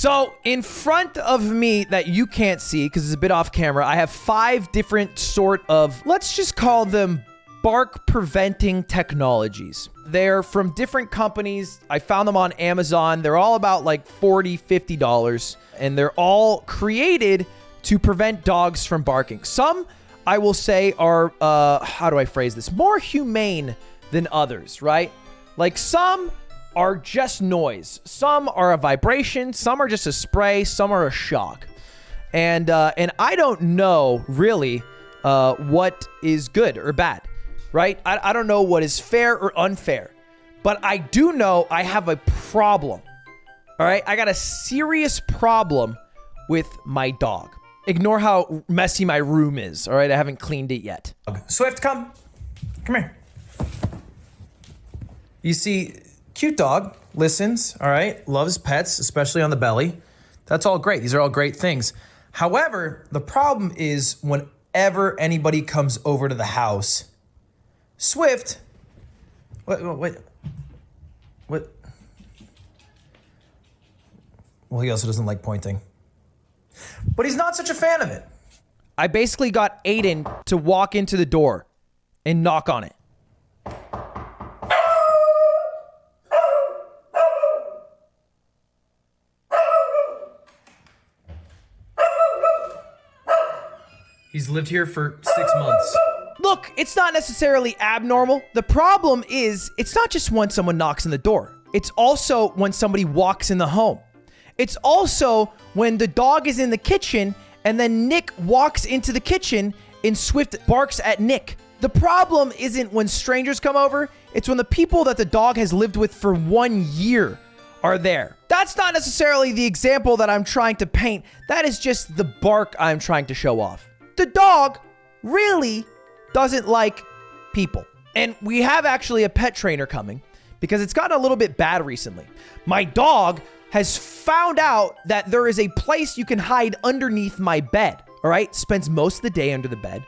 So in front of me that you can't see because it's a bit off camera, I have 5 different sort of, let's just call them bark preventing technologies. They're from different companies. I found them on Amazon. They're all about like $40, $50, and they're all created to prevent dogs from barking. Some, I will say, are, how do I phrase this? More humane than others, right? Like some are just noise. Some are a vibration. Some are just a spray. Some are a shock. And I don't know really what is good or bad, right? I don't know what is fair or unfair, but I do know I have a problem. All right, I got a serious problem with my dog. Ignore how messy my room is. All right, I haven't cleaned it yet. Swift, come here. You see, cute dog, listens, all right, loves pets, especially on the belly. That's all great. These are all great things. However, the problem is whenever anybody comes over to the house, Swift, what? Well, he also doesn't like pointing. But he's not such a fan of it. I basically got Aiden to walk into the door and knock on it. He's lived here for 6 months. Look, it's not necessarily abnormal. The problem is, it's not just when someone knocks on the door. It's also when somebody walks in the home. It's also when the dog is in the kitchen and then Nick walks into the kitchen and Swift barks at Nick. The problem isn't when strangers come over. It's when the people that the dog has lived with for 1 year are there. That's not necessarily the example that I'm trying to paint. That is just the bark I'm trying to show off. The dog really doesn't like people. And we have actually a pet trainer coming because it's gotten a little bit bad recently. My dog has found out that there is a place you can hide underneath my bed, all right? Spends most of the day under the bed.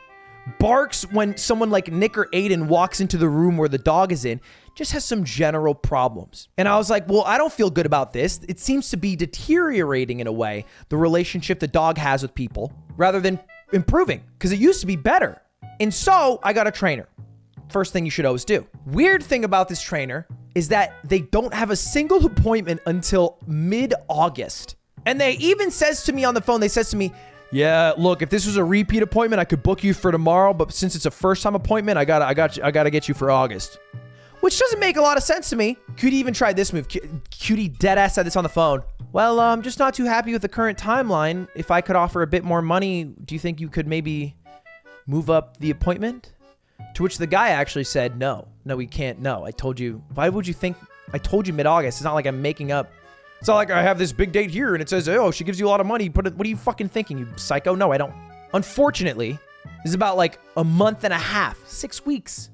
Barks when someone like Nick or Aiden walks into the room where the dog is in. Just has some general problems. And I was like, well, I don't feel good about this. It seems to be deteriorating in a way, the relationship the dog has with people, rather than improving, because it used to be better. And so I got a trainer. First thing you should always do. Weird thing about this trainer is that they don't have a single appointment until mid-August. And they even says to me on the phone, yeah, look, if this was a repeat appointment, I could book you for tomorrow, but since it's a first-time appointment, I gotta get you for August. Which doesn't make a lot of sense to me. Cutie even tried this move. Cutie deadass said this on the phone. Well, I'm just not too happy with the current timeline. If I could offer a bit more money, do you think you could maybe move up the appointment? To which the guy actually said, no, we can't. No, I told you. Why would you think? I told you mid-August. It's not like I'm making up. It's not like I have this big date here and it says, oh, she gives you a lot of money. What are you fucking thinking, you psycho? No, I don't. Unfortunately, this is about like a month and a half, 6 weeks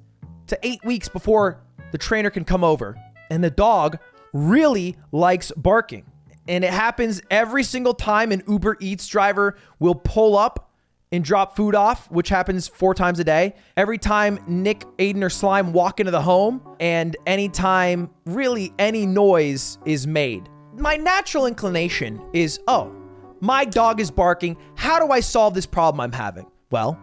to 8 weeks before the trainer can come over. And the dog really likes barking. And it happens every single time an Uber Eats driver will pull up and drop food off, which happens 4 times a day. Every time Nick, Aiden, or Slime walk into the home, and anytime really any noise is made. My natural inclination is, oh, my dog is barking. How do I solve this problem I'm having? Well,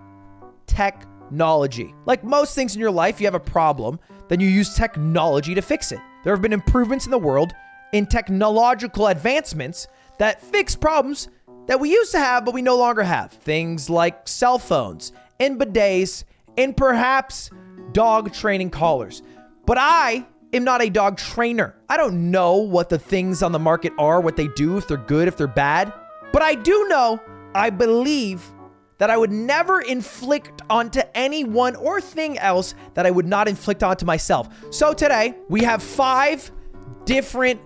technology. Like most things in your life, you have a problem, then you use technology to fix it. There have been improvements in the world in technological advancements that fix problems that we used to have, but we no longer have. Things like cell phones and bidets and perhaps dog training collars. But I am not a dog trainer. I don't know what the things on the market are, what they do, if they're good, if they're bad. But I do know, I believe that I would never inflict onto anyone or thing else that I would not inflict onto myself. So today, we have 5 different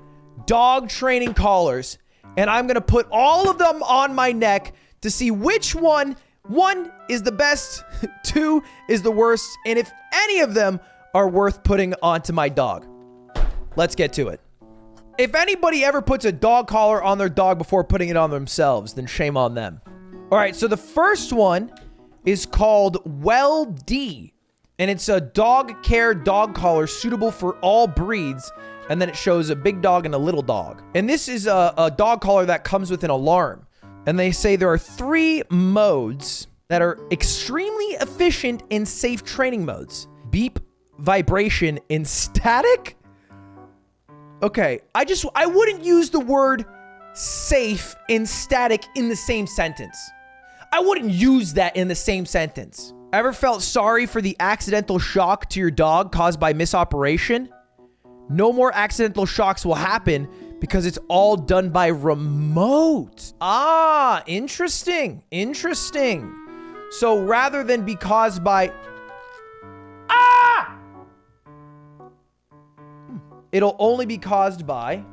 dog training collars, and I'm gonna put all of them on my neck to see which one is the best, 2 is the worst, and if any of them are worth putting onto my dog. Let's get to it. If anybody ever puts a dog collar on their dog before putting it on themselves, then shame on them. All right, so the first one is called Well D, and it's a dog care dog collar suitable for all breeds And then it shows a big dog and a little dog. And this is a dog collar that comes with an alarm. And they say there are 3 modes that are extremely efficient and safe training modes. Beep, vibration, and static? Okay, I wouldn't use the word safe and static in the same sentence. I wouldn't use that in the same sentence. Ever felt sorry for the accidental shock to your dog caused by misoperation? No more accidental shocks will happen because it's all done by remote. Ah, interesting. Interesting. So rather than be caused by... It'll only be caused by...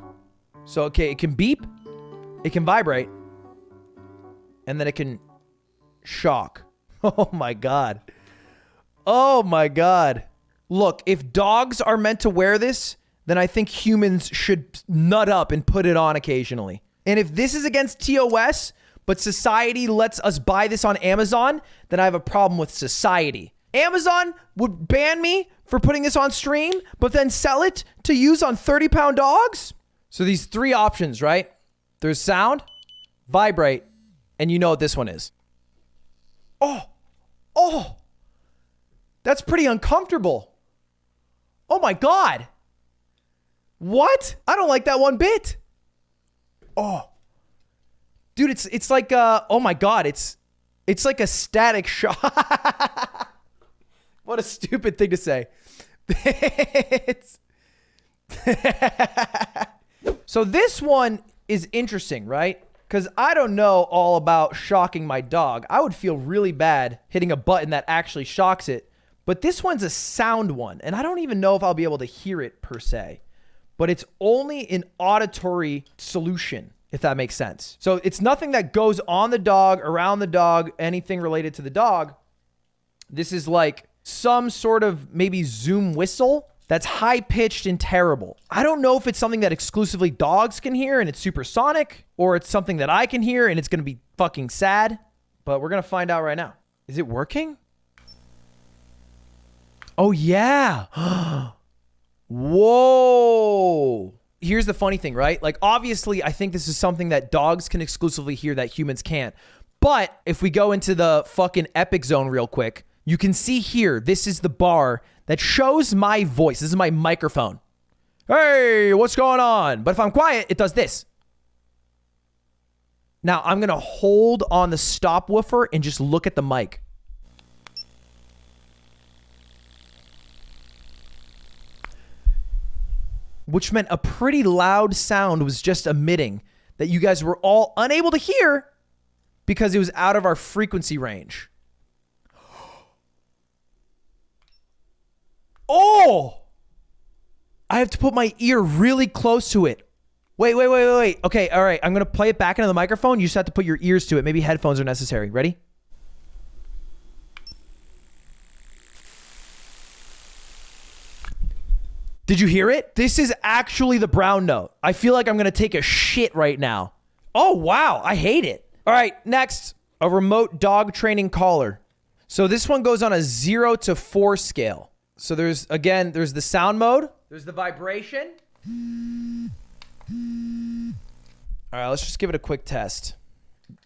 So, okay, it can beep. It can vibrate. And then it can shock. Oh, my God. Oh, my God. Look, if dogs are meant to wear this, then I think humans should nut up and put it on occasionally. And if this is against TOS, but society lets us buy this on Amazon, then I have a problem with society. Amazon would ban me for putting this on stream, but then sell it to use on 30-pound dogs? So these 3 options, right? There's sound, vibrate, and you know what this one is. Oh, that's pretty uncomfortable. Oh my God. What? I don't like that one bit. Oh, dude, it's like, oh my God, it's like a static shock. What a stupid thing to say. So this one is interesting, right? Because I don't know all about shocking my dog. I would feel really bad hitting a button that actually shocks it. But this one's a sound one, and I don't even know if I'll be able to hear it per se. But it's only an auditory solution, if that makes sense. So it's nothing that goes on the dog, around the dog, anything related to the dog. This is like some sort of maybe Zoom whistle that's high-pitched and terrible. I don't know if it's something that exclusively dogs can hear and it's supersonic, or it's something that I can hear and it's going to be fucking sad. But we're going to find out right now. Is it working? Oh, yeah. Whoa. Here's the funny thing, right? Like, obviously, I think this is something that dogs can exclusively hear that humans can't. But if we go into the fucking epic zone real quick, you can see here, this is the bar that shows my voice. This is my microphone. Hey, what's going on? But if I'm quiet, it does this. Now, I'm going to hold on the stop woofer and just look at the mic. Which meant a pretty loud sound was just emitting that you guys were all unable to hear because it was out of our frequency range. Oh! I have to put my ear really close to it. Wait. Okay, all right. I'm going to play it back into the microphone. You just have to put your ears to it. Maybe headphones are necessary. Ready? Did you hear it? This is actually the brown note. I feel like I'm going to take a shit right now. Oh, wow. I hate it. All right, next, a remote dog training collar. So this one goes on a 0 to 4 scale. So there's the sound mode. There's the vibration. All right, let's just give it a quick test.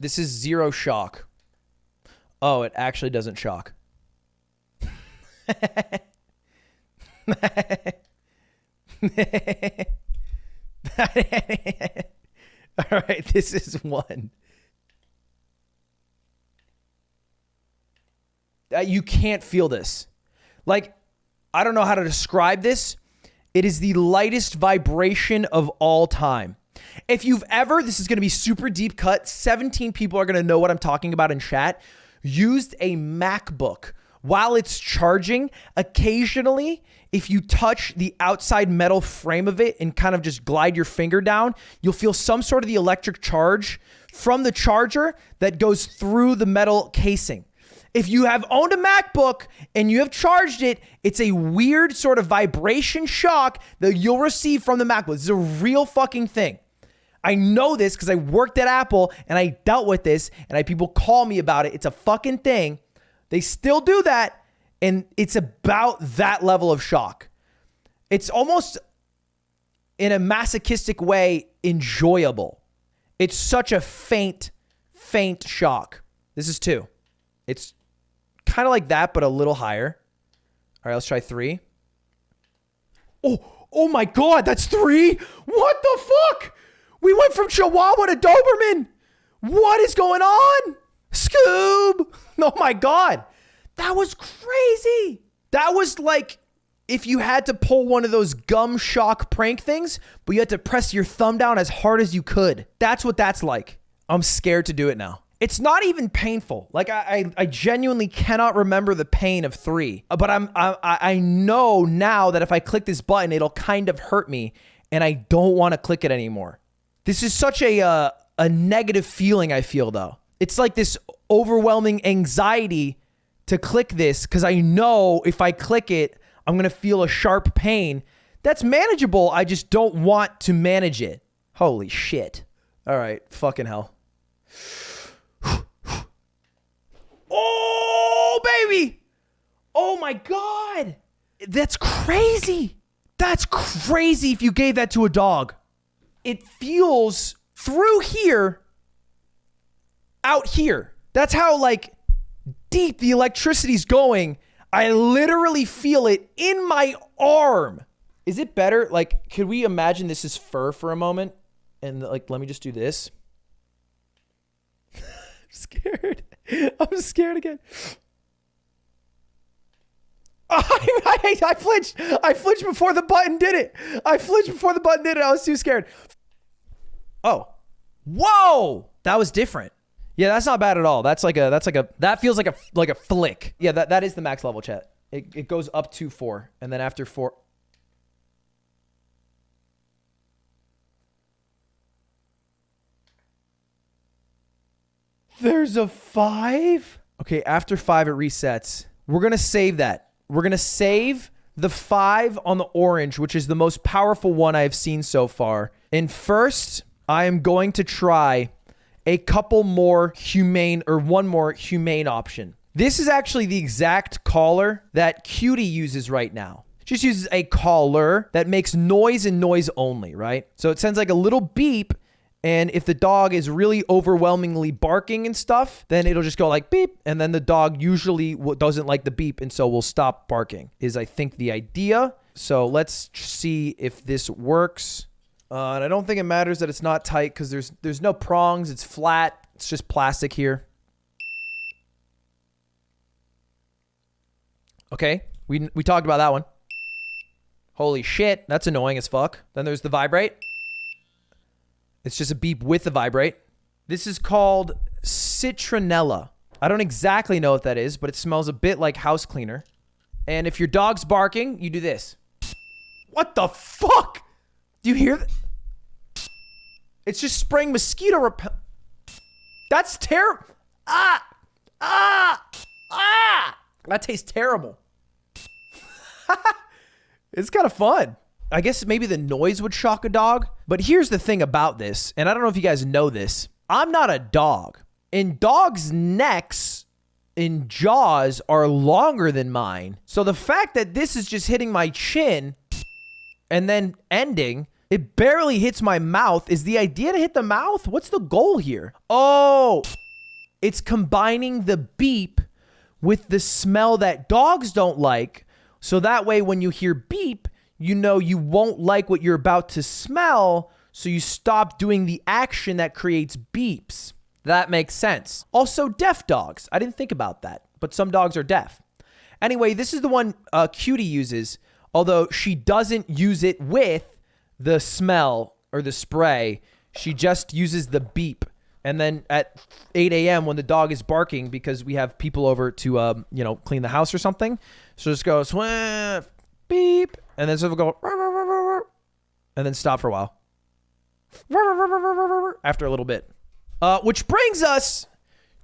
This is 0 shock. Oh, it actually doesn't shock. All right, this is 1. You can't feel this. Like, I don't know how to describe this. It is the lightest vibration of all time. If you've ever, this is going to be super deep cut, 17 people are going to know what I'm talking about in chat, used a MacBook while it's charging, occasionally, if you touch the outside metal frame of it and kind of just glide your finger down, you'll feel some sort of the electric charge from the charger that goes through the metal casing. If you have owned a MacBook and you have charged it, it's a weird sort of vibration shock that you'll receive from the MacBook. This is a real fucking thing. I know this because I worked at Apple and I dealt with this and I had people call me about it. It's a fucking thing. They still do that, and it's about that level of shock. It's almost in a masochistic way, enjoyable. It's such a faint shock. This is 2. It's kind of like that, but a little higher. All right, let's try 3. Oh my God, that's 3? What the fuck? We went from Chihuahua to Doberman. What is going on? Scoob. Oh my God. That was crazy. That was like if you had to pull one of those gum shock prank things, but you had to press your thumb down as hard as you could. That's what that's like. I'm scared to do it now. It's not even painful. Like I genuinely cannot remember the pain of 3, but I know now that if I click this button, it'll kind of hurt me and I don't want to click it anymore. This is such a negative feeling I feel though. It's like this overwhelming anxiety to click this because I know if I click it, I'm going to feel a sharp pain. That's manageable. I just don't want to manage it. Holy shit. All right. Fucking hell. Oh, baby. Oh my God. That's crazy. That's crazy if you gave that to a dog. It feels through here, out here. That's how like deep the electricity's going. I literally feel it in my arm. Is it better? Like, could we imagine this is fur for a moment? And like, let me just do this. I'm scared. I'm scared again. I flinched. I flinched before the button did it. I was too scared. Oh, whoa. That was different. Yeah, that's not bad at all. That feels like a flick. Yeah, that is the max level, chat. It goes up to 4. And then after 4. There's a 5? Okay, after 5 it resets. We're going to save that. We're going to save the 5 on the orange, which is the most powerful one I've seen so far. And first, I am going to try a couple more humane or one more humane option. This is actually the exact collar that Cutie uses right now. She just uses a collar that makes noise and noise only, right? So it sends like a little beep. And if the dog is really overwhelmingly barking and stuff, then it'll just go like beep. And then the dog usually doesn't like the beep and so will stop barking is I think the idea. So let's see if this works. And I don't think it matters that it's not tight because there's no prongs. It's flat. It's just plastic here. Okay, we talked about that one. Holy shit, that's annoying as fuck. Then there's the vibrate. It's just a beep with the vibrate. This is called Citronella. I don't exactly know what that is, but it smells a bit like house cleaner. And if your dog's barking, you do this. What the fuck? Do you hear that? It's just spraying mosquito repellent. That's terrible. That tastes terrible. It's kind of fun. I guess maybe the noise would shock a dog. But here's the thing about this, and I don't know if you guys know this. I'm not a dog. And dogs' necks and jaws are longer than mine. So the fact that this is just hitting my chin and then ending, it barely hits my mouth. Is the idea to hit the mouth? What's the goal here? Oh, it's combining the beep with the smell that dogs don't like. So that way when you hear beep, you know you won't like what you're about to smell, so you stop doing the action that creates beeps. That makes sense. Also, deaf dogs. I didn't think about that, but some dogs are deaf. Anyway, this is the one Cutie uses, although she doesn't use it with the smell or the spray. She just uses the beep. And then at 8 a.m. when the dog is barking because we have people over to, clean the house or something, so just go swift, beep, and then sort of go, and then stop for a while. After a little bit. Which brings us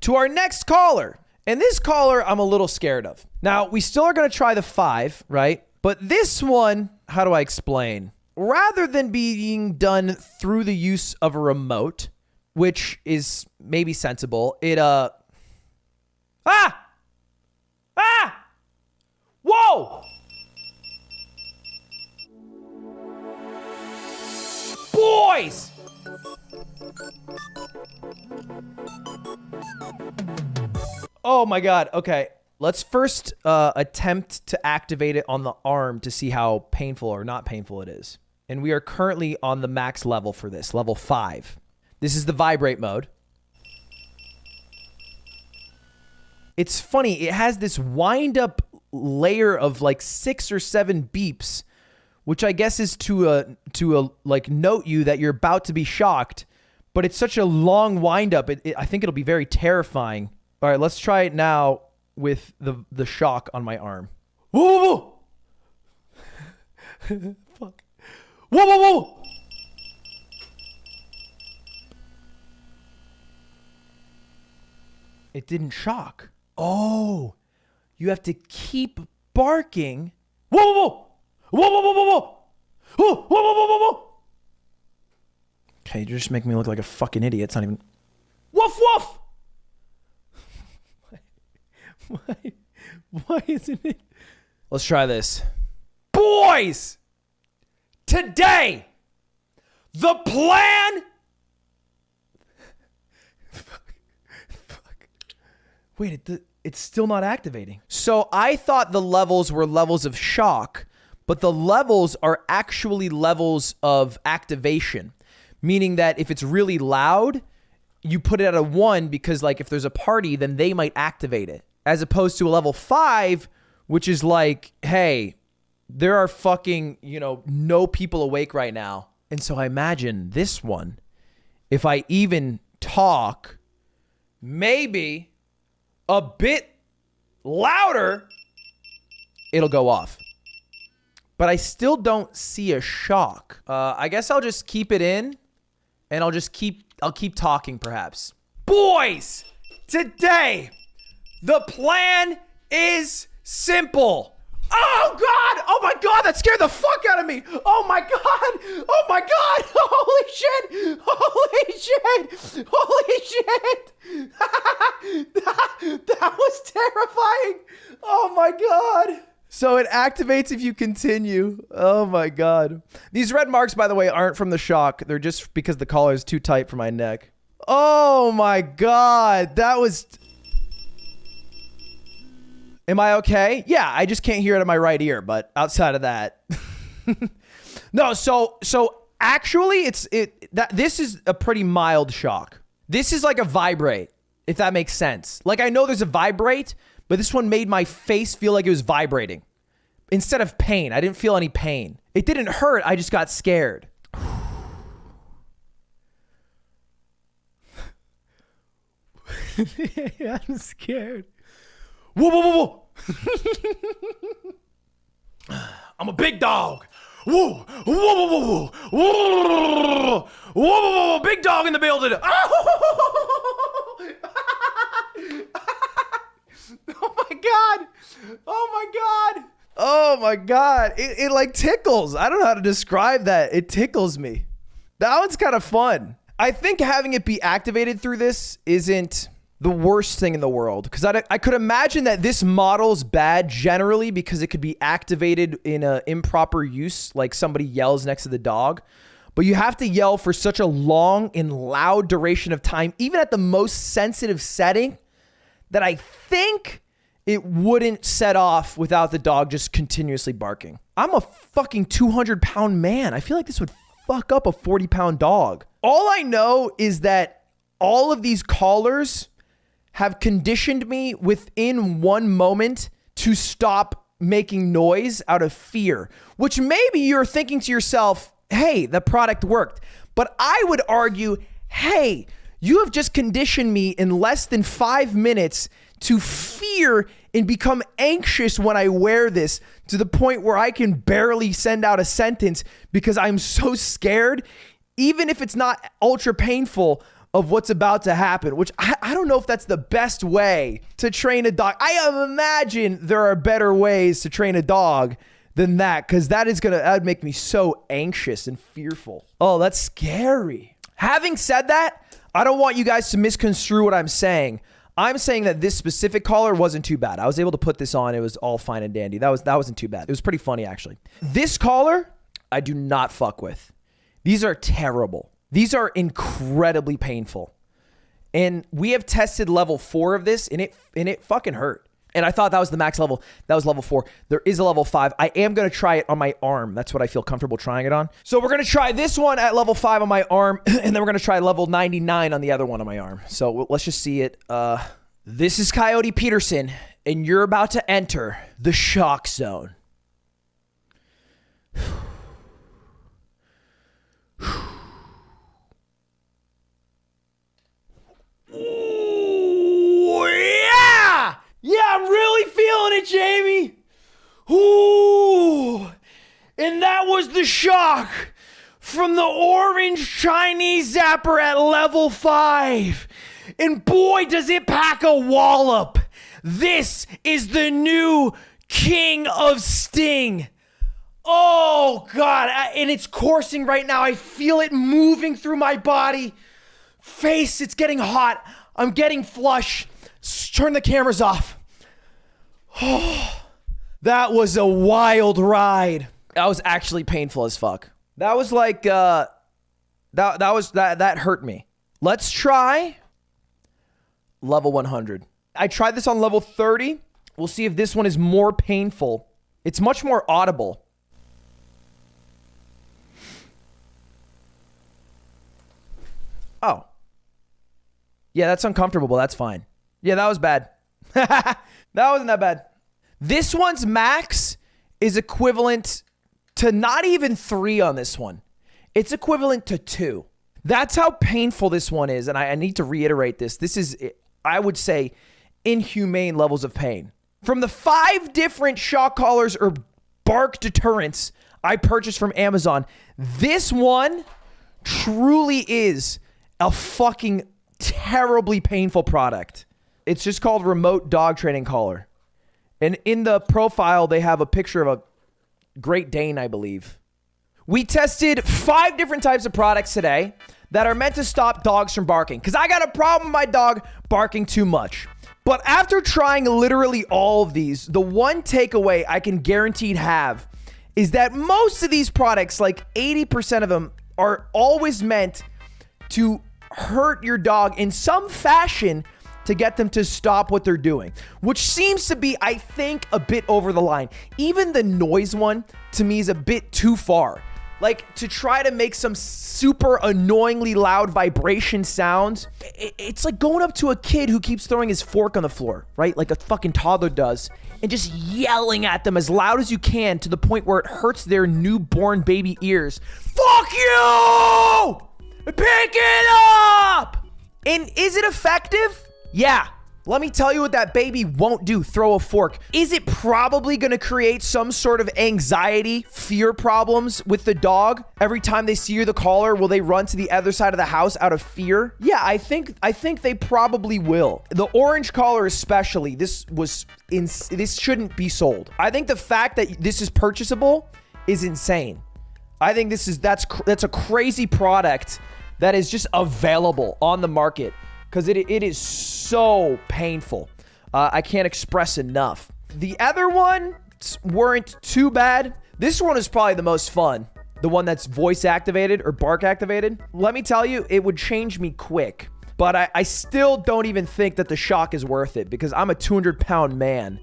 to our next caller. And this caller I'm a little scared of. Now, we still are going to try the 5, right? But this one, how do I explain? Rather than being done through the use of a remote, which is maybe sensible, it, Whoa! Boys! Oh my God. Okay. Let's first attempt to activate it on the arm to see how painful or not painful it is. And we are currently on the max level for this, level 5. This is the vibrate mode. It's funny. It has this wind up layer of like 6 or 7 beeps, which I guess is to like note you that you're about to be shocked. But it's such a long wind up. I think it'll be very terrifying. All right, let's try it now with the shock on my arm. Whoa, whoa, whoa. Fuck. Whoa, whoa, whoa. It didn't shock. Oh, you have to keep barking. Whoa, whoa, whoa. Whoa, whoa, whoa, whoa, whoa. Whoa, whoa, whoa, whoa, whoa, whoa. Okay, you're just making me look like a fucking idiot. It's not even... Woof, woof! Why isn't it? Let's try this. Boys! Today, the plan... Fuck. Wait, it's still not activating. So I thought the levels were levels of shock, but the levels are actually levels of activation. Meaning that if it's really loud, you put it at a 1 because like if there's a party, then they might activate it. As opposed to a level 5, which is like, hey, there are fucking, no people awake right now. And so I imagine this one, if I even talk, maybe a bit louder, it'll go off. But I still don't see a shock. I guess I'll just keep it in and I'll keep talking perhaps. Boys, today, the plan is simple. Oh God! Oh my God! That scared the fuck out of me! Oh my God! Oh my God! Holy shit! Holy shit! Holy shit! that was terrifying! Oh my God! So it activates if you continue. Oh my God. These red marks, by the way, aren't from the shock. They're just because the collar is too tight for my neck. Oh my God. That was... Am I okay? Yeah, I just can't hear it in my right ear, but outside of that. No, so actually this is a pretty mild shock. This is like a vibrate, if that makes sense. Like I know there's a vibrate, but this one made my face feel like it was vibrating. Instead of pain, I didn't feel any pain. It didn't hurt, I just got scared. Yeah, I'm scared. Whoa, whoa, whoa, whoa. I'm a big dog. Whoa, whoa, whoa, whoa, whoa. Whoa, whoa, whoa, whoa. Big dog in the building. Oh my God. Oh my God. Oh my God. It like tickles. I don't know how to describe that. It tickles me. That one's kind of fun. I think having it be activated through this isn't the worst thing in the world, because I could imagine that this model's bad generally because it could be activated in an improper use, like somebody yells next to the dog. But you have to yell for such a long and loud duration of time, even at the most sensitive setting, that I think it wouldn't set off without the dog just continuously barking. I'm a fucking 200-pound man. I feel like this would fuck up a 40-pound dog. All I know is that all of these collars have conditioned me within one moment to stop making noise out of fear, which maybe you're thinking to yourself, hey, the product worked. But I would argue, hey, you have just conditioned me in less than 5 minutes to fear and become anxious when I wear this, to the point where I can barely send out a sentence because I'm so scared, even if it's not ultra painful, of what's about to happen, which I don't know if that's the best way to train a dog. I imagine there are better ways to train a dog than that, because that'd make me so anxious and fearful. Oh, that's scary. Having said that, I don't want you guys to misconstrue what I'm saying. I'm saying that this specific collar wasn't too bad. I was able to put this on. It was all fine and dandy. That wasn't too bad. It was pretty funny, actually. This collar, I do not fuck with. These are terrible. These are incredibly painful. And we have tested level 4 of this, and it fucking hurt. And I thought that was the max level. That was level 4. There is a level 5. I am going to try it on my arm. That's what I feel comfortable trying it on. So we're going to try this one at level 5 on my arm, and then we're going to try level 99 on the other one on my arm. So let's just see it. This is Coyote Peterson, and you're about to enter the shock zone. Ooh, yeah! Yeah, I'm really feeling it, Jamie. Ooh. And that was the shock from the orange Chinese zapper at level 5. And boy, does it pack a wallop. This is the new king of sting. Oh, God. And it's coursing right now. I feel it moving through my body. Face, it's getting hot. I'm getting flush. Turn the cameras off. Oh, that was a wild ride. That was actually painful as fuck. That was like, that hurt me. Let's try level 100. I tried this on level 30. We'll see if this one is more painful. It's much more audible. Oh. Yeah, that's uncomfortable, but that's fine. Yeah, that was bad. That wasn't that bad. This one's max is equivalent to not even 3 on this one. It's equivalent to 2. That's how painful this one is. And I need to reiterate this. This is, I would say, inhumane levels of pain. From the 5 different shock collars or bark deterrents I purchased from Amazon, this one truly is a fucking terribly painful product. It's just called Remote Dog Training Collar. And in the profile, they have a picture of a Great Dane, I believe. We tested 5 different types of products today that are meant to stop dogs from barking. Because I got a problem with my dog barking too much. But after trying literally all of these, the one takeaway I can guaranteed have is that most of these products, like 80% of them, are always meant to hurt your dog in some fashion to get them to stop what they're doing, which seems to be, I think, a bit over the line. Even the noise one, to me, is a bit too far. Like, to try to make some super annoyingly loud vibration sounds, it's like going up to a kid who keeps throwing his fork on the floor, right? Like a fucking toddler does, and just yelling at them as loud as you can to the point where it hurts their newborn baby ears. Fuck you! Pick it up! And is it effective? Yeah. Let me tell you what that baby won't do. Throw a fork. Is it probably going to create some sort of anxiety, fear problems with the dog? Every time they see the collar, will they run to the other side of the house out of fear? Yeah, I think they probably will. The orange collar especially, this shouldn't be sold. I think the fact that this is purchasable is insane. I think that's a crazy product that is just available on the market because it is so painful. I can't express enough. The other ones weren't too bad. This one is probably the most fun. The one that's voice activated or bark activated. Let me tell you, it would change me quick. But I still don't even think that the shock is worth it because I'm a 200-pound man.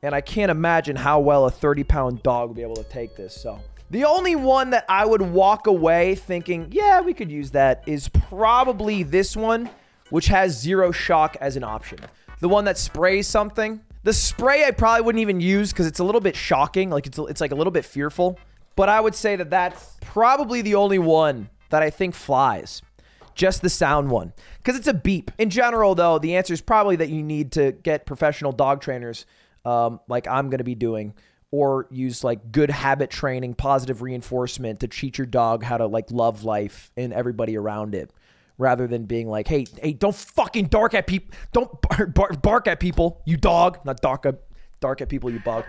And I can't imagine how well a 30-pound dog would be able to take this. So the only one that I would walk away thinking, yeah, we could use that, is probably this one, which has 0 shock as an option. The one that sprays something. The spray I probably wouldn't even use because it's a little bit shocking. Like it's like a little bit fearful. But I would say that that's probably the only one that I think flies. Just the sound one. Because it's a beep. In general, though, the answer is probably that you need to get professional dog trainers like I'm going to be doing. Or use like good habit training, positive reinforcement to teach your dog how to like love life and everybody around it. Rather than being like, hey, don't fucking bark at people. Don't bark at people, you dog. Not dark at people, you bug.